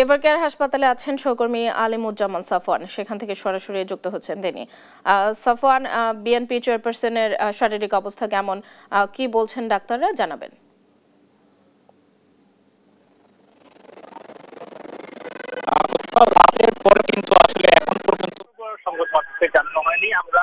এভারকেয়ার হাসপাতালে আছেন সহকর্মী আলিমুজ্জামান সাফওয়ান, সেখান থেকে সরাসরি যুক্ত হচ্ছেন তিনি। সাফওয়ান, বিএনপি চেয়ারপারসনের শারীরিক অবস্থা কেমন, কি বলছেন ডাক্তাররা, জানাবেন। রাতের পরে কিন্তু আসলে এখন পর্যন্ত সংবাদ মাধ্যমে জানানো হয়নি। আমরা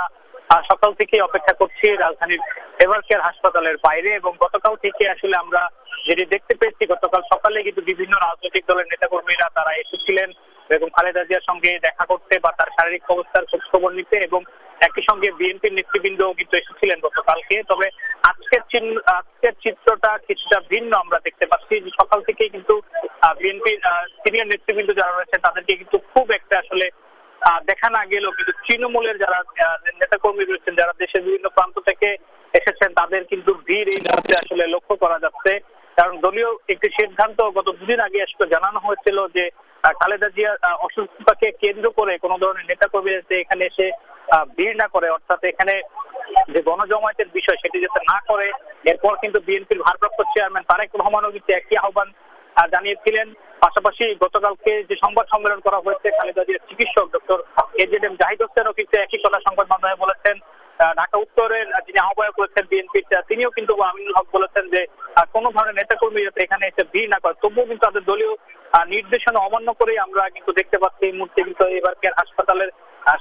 সকাল থেকে অপেক্ষা করছি রাজধানীর এভারকেয়ার হাসপাতালের বাইরে, এবং গতকাল থেকে আসলে আমরা যেটি দেখতে পেয়েছি, গতকাল সকালে কিন্তু বিভিন্ন রাজনৈতিক দলের নেতাকর্মীরা তারা এসেছিলেন বেগম খালেদা জিয়ার সঙ্গে দেখা করতে বা তার শারীরিক অবস্থার খোঁজ খবর নিতে, এবং একই সঙ্গে বিএনপির নেতৃবৃন্দ কিন্তু এসেছিলেন গতকালকে। তবে আজকের চিত্রটা কিছুটা ভিন্ন আমরা দেখতে পাচ্ছি। সকাল থেকেই কিন্তু বিএনপির সিনিয়র নেতৃবৃন্দ যারা রয়েছেন তাদেরকে কিন্তু খুব একটা আসলে দেখা না গেলেও কিন্তু তৃণমূলের যারা নেতাকর্মী রয়েছেন, যারা দেশের বিভিন্ন প্রান্ত থেকে এসেছেন, তাদের কিন্তু ভিড় এই মুহূর্তে আসলে লক্ষ্য করা যাচ্ছে। কারণ দলীয় একটি সিদ্ধান্ত গত দুদিন আগে আসলে জানানো হয়েছিল যে খালেদা জিয়ার অসুস্থতাকে কেন্দ্র করে কোনো ধরনের নেতাকর্মীরা এখানে এসে ভিড় না করে, অর্থাৎ এখানে যে গণজমায়েতের বিষয় সেটি যাতে না করে। এরপর কিন্তু বিএনপির ভারপ্রাপ্ত চেয়ারম্যান তারেক রহমানও কিন্তু একই আহ্বান জানিয়েছিলেন। পাশাপাশি গতকালকে যে সংবাদ সম্মেলন করা হয়েছে, খালেদা জিয়ার চিকিৎসক ডক্টর এজেডএম জাহিদ হোসেনও কিন্তু একই কথা সংবাদ মাধ্যমে বলেছেন। ঢাকা উত্তরের যিনি আহ্বায়ক করেছেন বিএনপির, তিনিও কিন্তু আমিনুল হক বলেছেন যে কোনো ধরনের নেতাকর্মী যাতে এখানে এসে ভিড় না করে। তবুও কিন্তু তাদের দলীয় নির্দেশনা অমান্য করেই আমরা কিন্তু দেখতে পাচ্ছি এই মুহূর্তে কিন্তু এভারকেয়ার হাসপাতালের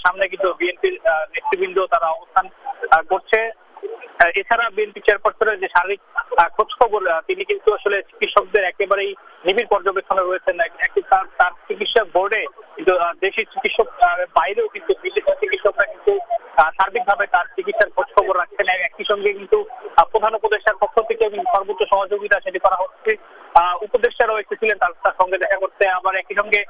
সামনে কিন্তু বিএনপির নেতৃবৃন্দ তারা অবস্থান করছে। এছাড়া বিএনপি চেয়ারপারসনের যে শারীরিক খোঁজ খবর, তিনি কিন্তু আসলে চিকিৎসকদের একেবারেই নিবিড় পর্যবেক্ষণে রয়েছেন। তার চিকিৎসা বোর্ডে কিন্তু দেশি চিকিৎসক বাইরেও কিন্তু বিদেশি চিকিৎসকরা কিন্তু সার্বিকভাবে তার চিকিৎসার খোঁজ খবর রাখছেন। একই সঙ্গে কিন্তু প্রধান উপদেষ্টার পক্ষ থেকে সর্বোচ্চ সহযোগিতা সেটি করা হচ্ছে। উপদেষ্টারাও এসেছিলেন তার সঙ্গে দেখা করতে। আবার একই সঙ্গে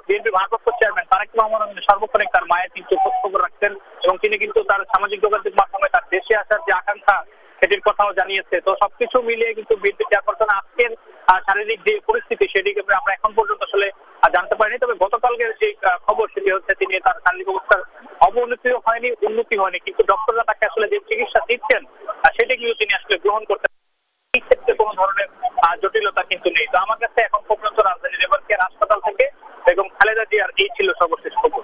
বিএনপি ভারপ্রাপ্ত চেয়ারম্যান তারেক রহমান সর্বক্ষণিক তার মায়ের কিন্তু খোঁজ খবর রাখছেন, এবং তিনি কিন্তু তার সামাজিক যোগাযোগ মাধ্যমে তার দেশে আসার যে আকাঙ্ক্ষা সেটির কথাও জানিয়েছে। তো সবকিছু মিলিয়ে কিন্তু বিএনপি চেয়ারপারসন আজকের শারীরিক যে পরিস্থিতি সেটিকে আমরা এখন পর্যন্ত আসলে জানতে পারিনি। তবে গতকালকের যে খবর সেটি হচ্ছে তিনি তার শারীরিক অবস্থার অবনতিও হয়নি, উন্নতি হয়নি, কিন্তু ডক্টররা তাকে আসলে যে চিকিৎসা দিচ্ছেন সেটি কিন্তু তিনি আসলে গ্রহণ করতে এই ক্ষেত্রে কোনো ধরনের জটিলতা কিন্তু নেই। তো আমার কাছে এখন পর্যন্ত রাজধানীর এভারকেয়ার হাসপাতাল থেকে বেগম খালেদা জিয়ার এই ছিল সর্বশেষ খবর।